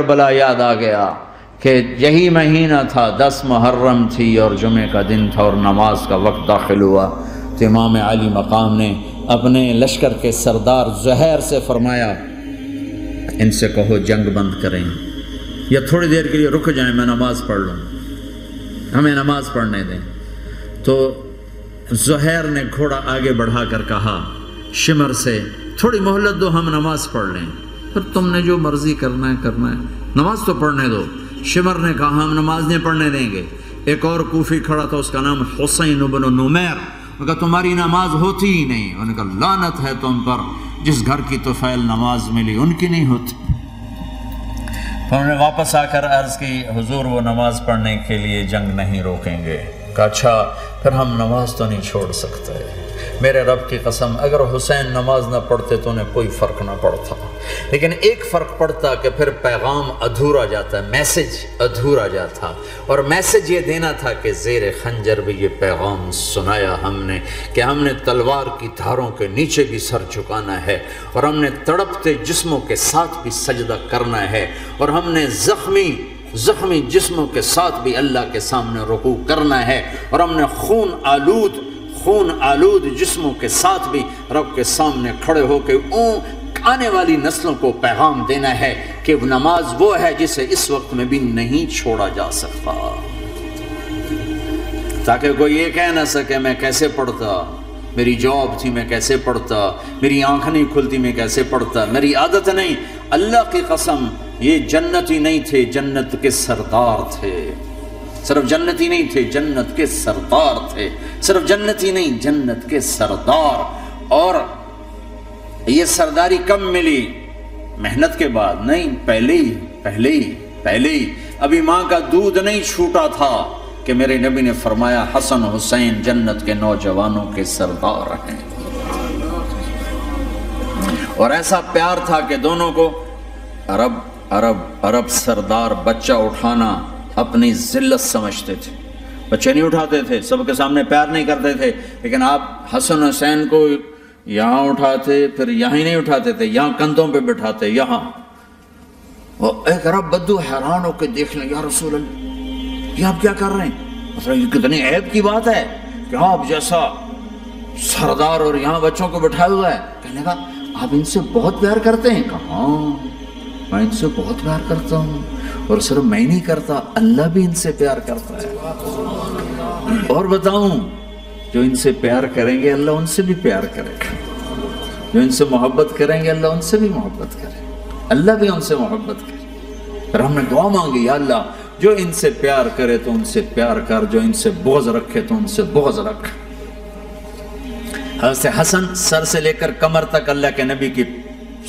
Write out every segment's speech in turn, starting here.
کربلا یاد آ گیا کہ یہی مہینہ تھا، 10 محرم تھی اور جمعے کا دن تھا اور نماز کا وقت داخل ہوا، تو امام علی مقام نے اپنے لشکر کے سردار زہیر سے فرمایا ان سے کہو جنگ بند کریں یا تھوڑی دیر کے لیے رک جائیں، میں نماز پڑھ لوں، ہمیں نماز پڑھنے دیں۔ تو زہیر نے گھوڑا آگے بڑھا کر کہا شمر سے تھوڑی مہلت دو، ہم نماز پڑھ لیں، پھر تم نے جو مرضی کرنا ہے نماز تو پڑھنے دو۔ شمر نے کہا ہم نماز نہیں پڑھنے دیں گے۔ ایک اور کوفی کھڑا تھا، اس کا نام حسین بن نمیر، انہوں نے کہا تمہاری نماز ہوتی ہی نہیں۔ انہوں نے کہا لعنت ہے تم پر، جس گھر کی طفیل نماز ملی ان کی نہیں ہوتی۔ پھر انہوں نے واپس آ کر عرض کی حضور وہ نماز پڑھنے کے لیے جنگ نہیں روکیں گے۔ کہا اچھا پھر ہم نماز تو نہیں چھوڑ سکتے، میرے رب کی قسم اگر حسین نماز نہ پڑھتے تو انہیں کوئی فرق نہ پڑتا، لیکن ایک فرق پڑتا کہ پھر پیغام ادھورا جاتا، میسج ادھورا جاتا، اور میسج یہ دینا تھا کہ زیر خنجر بھی یہ پیغام سنایا ہم نے کہ ہم نے تلوار کی دھاروں کے نیچے بھی سر جھکانا ہے، اور ہم نے تڑپتے جسموں کے ساتھ بھی سجدہ کرنا ہے، اور ہم نے زخمی جسموں کے ساتھ بھی اللہ کے سامنے رکوع کرنا ہے، اور ہم نے خون آلود جسموں کے ساتھ بھی رب کے سامنے کھڑے ہو کے آنے والی نسلوں کو پیغام دینا ہے کہ نماز وہ ہے جسے اس وقت میں بھی نہیں چھوڑا جا سکتا، تاکہ کوئی یہ کہہ نہ سکے میں کیسے پڑھتا، میری جاب تھی میں کیسے پڑھتا، میری آنکھ نہیں کھلتی میں کیسے پڑھتا، میری عادت نہیں۔ اللہ کی قسم یہ جنتی نہیں تھے، جنت کے سردار تھے، صرف جنتی نہیں تھے، جنت کے سردار تھے، صرف جنتی نہیں جنت کے سردار۔ اور یہ سرداری کب ملی؟ محنت کے بعد نہیں، پہلے ہی ابھی ماں کا دودھ نہیں چھوٹا تھا کہ میرے نبی نے فرمایا حسن حسین جنت کے نوجوانوں کے سردار ہیں، اور ایسا پیار تھا کہ دونوں کو عرب سردار بچہ اٹھانا اپنی ذلت سمجھتے تھے، بچے نہیں اٹھاتے تھے، سب کے سامنے پیار نہیں کرتے تھے، لیکن آپ حسن حسین کو یہاں اٹھاتے، پھر یہاں ہی نہیں اٹھاتے تھے، یہاں کندھوں پہ بٹھاتے، یہاں۔ اور ایک عرب بدو حیران ہو کے دیکھ لیں یا رسول اللہ یہ آپ کیا کر رہے ہیں؟ مثلا یہ کتنی عیب کی بات ہے کہ آپ جیسا سردار اور یہاں بچوں کو بٹھایا ہوا ہے۔ کہنے کا آپ ان سے بہت پیار کرتے ہیں؟ کہا ہاں میں ان سے بہت پیار کرتا ہوں، اور صرف میں نہیں کرتا، اللہ بھی ان سے پیار کرتا ہے۔ اور بتاؤں جو ان سے پیار کریں گے اللہ ان سے بھی پیار کرے گا، جو ان سے محبت کریں گے اللہ ان سے بھی محبت کرے گا، اللہ بھی ان سے محبت کرے۔ پھر ہم نے دعا مانگی یا اللہ جو ان سے پیار کرے تو ان سے پیار کر، جو ان سے بغض رکھے تو ان سے بغض رکھ۔ حضرت حسن سر سے لے کر کمر تک اللہ کے نبی کی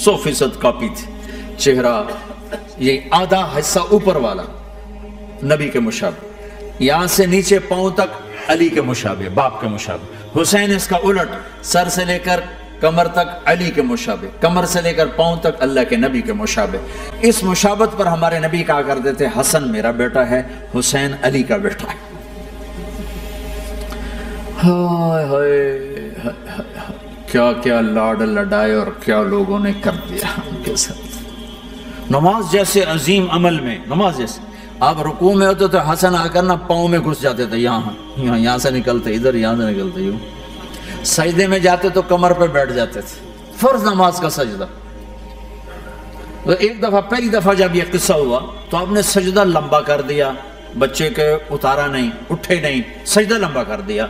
100% کاپی تھی، چہرہ یہ آدھا حصہ اوپر والا نبی کے مشابہ، یہاں سے نیچے پاؤں تک علی کے مشابہ، باپ کے مشابہ۔ حسین اس کا الٹ، سر سے لے کر کمر تک علی کے مشابہ، کمر سے لے کر پاؤں تک اللہ کے نبی کے مشابہ۔ اس مشابہت پر ہمارے نبی کہا کرتے تھے حسن میرا بیٹا ہے، حسین علی کا بیٹا ہے۔ ہائے ہائے کیا کیا لاڈ لڈائے اور کیا لوگوں نے کر دیا ان کے ساتھ۔ نماز جیسے عظیم عمل میں، نماز جیسے آپ رکوع میں ہوتے تو حسن آ کر نہ پاؤں میں گھس جاتے تھے، یہاں سے نکلتے ادھر، یہاں سے نکلتے یوں۔ سجدے میں جاتے تو کمر پہ بیٹھ جاتے تھے، فرض نماز کا سجدہ۔ تو ایک دفعہ پہلی دفعہ جب یہ قصہ ہوا تو آپ نے سجدہ لمبا کر دیا، بچے کے اتارا نہیں، اٹھے نہیں، سجدہ لمبا کر دیا۔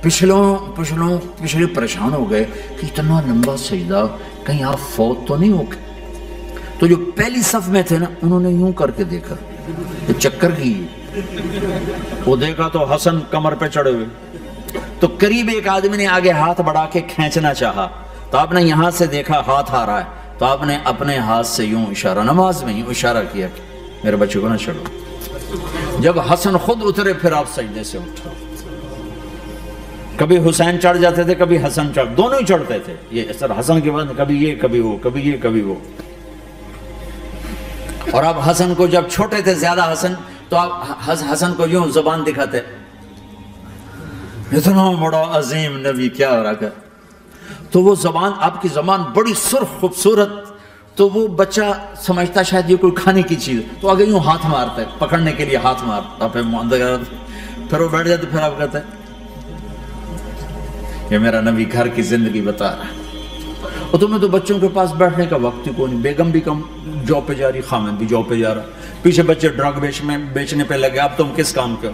پچھلے پریشان ہو گئے کہ اتنا لمبا سجدہ کہیں آپ فوت تو نہیں ہو گئے۔ تو جو پہلی صف میں تھے نا انہوں نے یوں کر کے دیکھا، چکر کی وہ دیکھا تو حسن کمر پہ چڑھے ہوئے، تو قریب ایک آدمی نے آگے ہاتھ بڑھا کے کھینچنا چاہا، تو آپ نے یہاں سے دیکھا ہاتھ آ رہا ہے، تو آپ نے اپنے ہاتھ سے یوں اشارہ، نماز میں یوں اشارہ کیا کہ میرے بچے کو نہ چڑھو۔ جب حسن خود اترے پھر آپ سجدے سے اٹھا۔ کبھی حسین چڑھ جاتے تھے، کبھی حسن چڑھ، دونوں ہی چڑھتے تھے۔ یہ سر حسن کے بعد کبھی یہ کبھی وہ، کبھی یہ کبھی وہ۔ اور اب حسن کو جب چھوٹے تھے زیادہ حسن، تو آپ حسن کو یوں زبان دکھاتے، اتنا بڑا عظیم نبی کیا ہو رہا ہے، تو وہ زبان، آپ کی زبان بڑی سرخ خوبصورت تو وہ بچہ سمجھتا شاید یہ کوئی کھانے کی چیز، تو آگے یوں ہاتھ مارتا ہے، پکڑنے کے لیے ہاتھ مارتا، پھر وہ بیٹھ جاتا، پھر آپ کہتے ہیں یہ میرا نبی گھر کی زندگی بتا رہا ہے۔ اور تمہیں تو بچوں کے پاس بیٹھنے کا وقت ہی کوئی نہیں، بیگم بھی کم جاب پہ جا رہی، خامد بھی جاب پہ جا رہا، پیچھے بچے ڈرگ بیچنے پہ لگے، اب تم کس کام کے ہو؟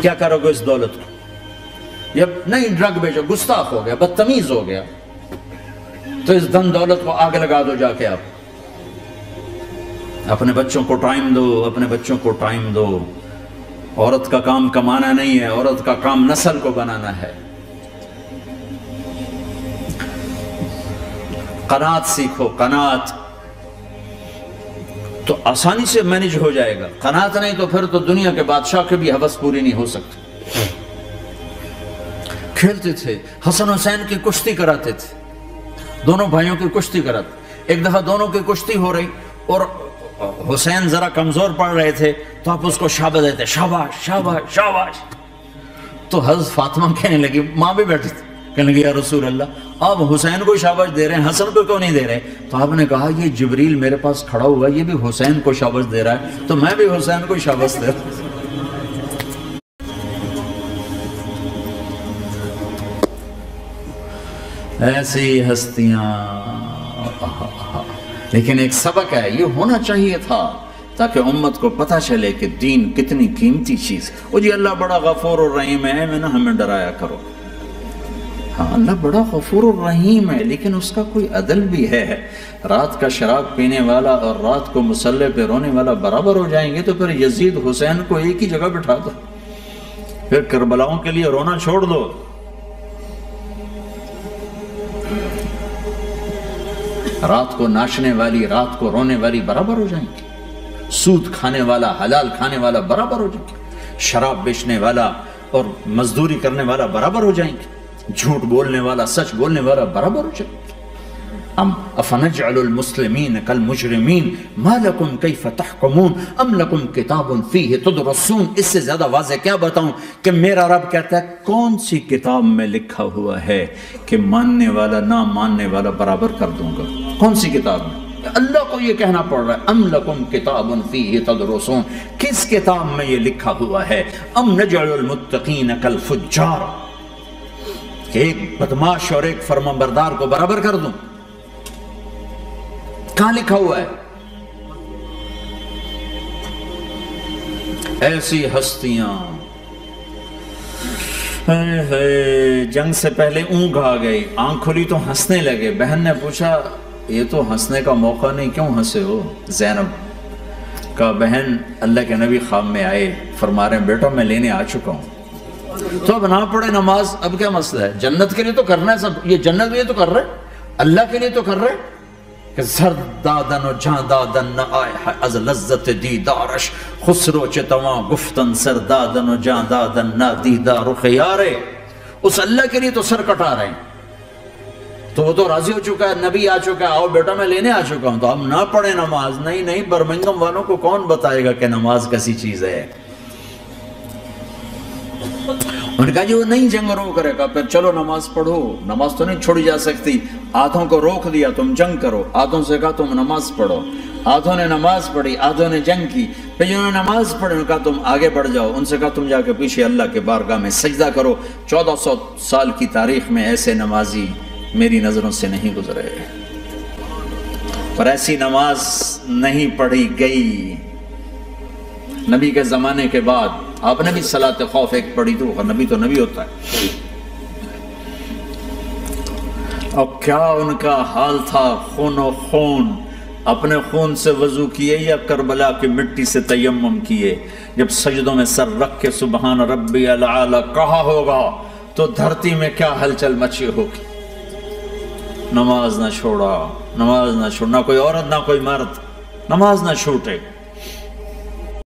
کیا کرو گے اس دولت کو؟ یہ نہیں ڈرگ بیچو، گستاخ ہو گیا، بدتمیز ہو گیا، تو اس دھن دولت کو آگ لگا دو جا کے۔ آپ اپنے بچوں کو ٹائم دو، اپنے بچوں کو ٹائم دو۔ عورت کا کام کمانا نہیں ہے، عورت کا کام نسل کو بنانا ہے۔ قناعت سیکھو، قناعت تو آسانی سے مینج ہو جائے گا، قناعت نہیں تو پھر تو دنیا کے بادشاہ کے بھی حوث پوری نہیں ہو سکتی۔ کھیلتے تھے، حسن حسین کی کشتی کراتے تھے، دونوں بھائیوں کی کشتی کراتے۔ ایک دفعہ دونوں کی کشتی ہو رہی اور حسین ذرا کمزور پڑ رہے تھے، تو آپ اس کو شاباش دیتے، شاباش شاباش شاباش۔ تو حضرت فاطمہ کہنے لگی، ماں بھی بیٹھی تھی، کہنے لگی یا رسول اللہ آپ حسین کو شاباش دے رہے ہیں، حسن کو کیوں نہیں دے رہے؟ تو آپ نے کہا یہ جبریل میرے پاس کھڑا ہوا، یہ بھی حسین کو شاباش دے رہا ہے، تو میں بھی حسین کو شاباش دے رہا ہوں۔ ایسی ہستیاں، لیکن ایک سبق ہے، یہ ہونا چاہیے تھا تاکہ امت کو پتہ چلے کہ دین کتنی قیمتی چیز ہے۔ وہ جی اللہ بڑا غفور الرحیم ہے، میں نہ ہمیں ڈرایا کرو۔ ہاں اللہ بڑا غفور الرحیم ہے، لیکن اس کا کوئی عدل بھی ہے۔ رات کا شراب پینے والا اور رات کو مصلی پہ رونے والا برابر ہو جائیں گے، تو پھر یزید حسین کو ایک ہی جگہ بٹھا دو، پھر کربلاؤں کے لیے رونا چھوڑ دو۔ رات کو ناچنے والی، رات کو رونے والی برابر ہو جائیں گے، سود کھانے والا، حلال کھانے والا برابر ہو جائیں گے، شراب بیچنے والا اور مزدوری کرنے والا برابر ہو جائیں گے، جھوٹ بولنے والا، سچ بولنے والا برابر ہو جائیں گے۔ افنجعل المسلمین کالمجرمین ما لکم کیف تحکمون ام لکم کتاب فیہ تدرسون۔ اس سے زیادہ واضح کیا بتاؤں کہ میرا رب کہتا ہے کون سی کتاب میں لکھا ہوا ہے کہ ماننے والا نہ ماننے والا برابر کر دوں گا؟ کون سی کتاب میں؟ اللہ کو یہ کہنا پڑ رہا ہے ام لکم کتاب فیہ تدرسون، کس کتاب میں یہ لکھا ہوا ہے؟ ام نجعل المتقین کالفجار، کہ ایک بدماش اور ایک فرمانبردار کو برابر کر دوں؟ کہاں لکھا ہوا ہے؟ ایسی ہستیاں، جنگ سے پہلے اونگ آ گئی، آنکھ کھلی تو ہنسنے لگے۔ بہن نے پوچھا یہ تو ہنسنے کا موقع نہیں، کیوں ہنسے ہو؟ زینب کہا بہن اللہ کے نبی خواب میں آئے، فرما رہے ہیں بیٹا میں لینے آ چکا ہوں۔ تو اب نہ پڑھے نماز، اب کیا مسئلہ ہے؟ جنت کے لیے تو کرنا ہے سب، یہ جنت کے لیے تو کر رہے، اللہ کے لیے تو کر رہے کہ زر دادن و جان دادن نہ آئے از لذت دیدارش، خسرو چتواں گفتن سر دادن و جان دادن نہ دیدار خیارے۔ اس اللہ کے لیے تو سر کٹا رہے ہیں، تو وہ تو راضی ہو چکا ہے، نبی آ چکا ہے، آؤ بیٹا میں لینے آ چکا ہوں، تو ہم نہ پڑھیں نماز؟ نہیں، برمنگم والوں کو کون بتائے گا کہ نماز کیسی چیز ہے؟ انہوں نے کہا جی وہ نہیں جنگ رو کرے گا، پھر چلو نماز پڑھو، نماز تو نہیں چھوڑی جا سکتی۔ آدھوں کو روک دیا تم جنگ کرو، آدھوں سے کہا تم نماز پڑھو، آدھوں نے نماز پڑھی، آدھوں نے جنگ کی، پھر جنہوں نے نماز پڑھی انہوں نے کہا تم آگے بڑھ جاؤ، ان سے کہا تم جا کے پیچھے اللہ کے بارگاہ میں سجدہ کرو۔ 1400 سال کی تاریخ میں ایسے نمازی میری نظروں سے نہیں گزرے، پر ایسی نماز نہیں پڑھی گئی نبی کے زمانے کے بعد۔ آپ نے بھی صلاۃ خوف ایک پڑھی تو نبی ہوتا ہے، اور کیا ان کا حال تھا، خون و خون، اپنے خون سے وضو کیے یا کربلا کی مٹی سے تیمم کیے؟ جب سجدوں میں سر رکھ کے سبحان ربی العالی کہا ہوگا تو دھرتی میں کیا ہلچل مچی ہوگی۔ نماز نہ چھوڑا، نماز نہ چھوڑنا، کوئی عورت نہ کوئی مرد نماز نہ چھوٹے۔